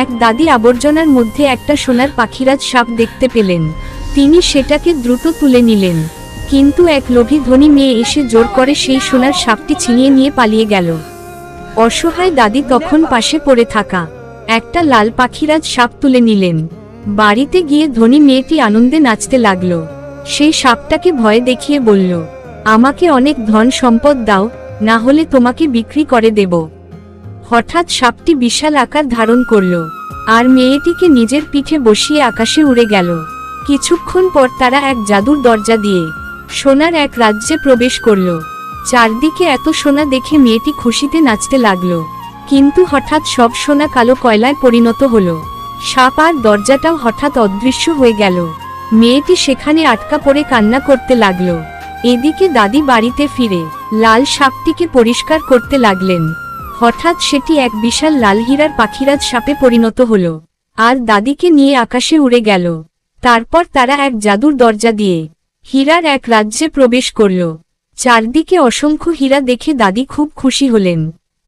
এক দাদি আবর্জনার মধ্যে একটা সোনার পাখিরাজ সাপ দেখতে পেলেন। তিনি সেটাকে দ্রুত তুলে নিলেন, কিন্তু এক লোভী ধনী মেয়ে এসে জোর করে সেই সোনার সাপটি ছিনিয়ে নিয়ে পালিয়ে গেল। অসহায় দাদি তখন পাশে পড়ে থাকা একটা লাল পাখিরাজ সাপ তুলে নিলেন। বাড়িতে গিয়ে ধনী মেয়েটি আনন্দে নাচতে লাগল। সেই সাপটাকে ভয় দেখিয়ে বলল, আমাকে অনেক ধন সম্পদ দাও, না হলে তোমাকে বিক্রি করে দেব। হঠাৎ সাপটি বিশাল আকার ধারণ করল আর মেয়েটিকে নিজের পিঠে বসিয়ে আকাশে উড়ে গেল। কিছুক্ষণ পর তারা এক জাদুর দরজা দিয়ে সোনার এক রাজ্যে প্রবেশ করল। চারদিকে এত সোনা দেখে মেয়েটি খুশিতে নাচতে লাগল, কিন্তু হঠাৎ সব সোনা কালো কয়লায় পরিণত হলো। সাপ আর দরজাটাও হঠাৎ অদৃশ্য হয়ে গেল। মেয়েটি সেখানে আটকা পড়ে কান্না করতে লাগল। এদিকে দাদি বাড়িতে ফিরে লাল সাপটিকে পরিষ্কার করতে লাগলেন। হঠাৎ সেটি এক বিশাল লাল হীরার পাখিরাজ সাপে পরিণত হলো আর দাদিকে নিয়ে আকাশে উড়ে গেল। তারপর তারা এক জাদুর দরজা দিয়ে হীরার এক রাজ্যে প্রবেশ করল। চারদিকে অসংখ্য হীরা দেখে দাদি খুব খুশি হলেন।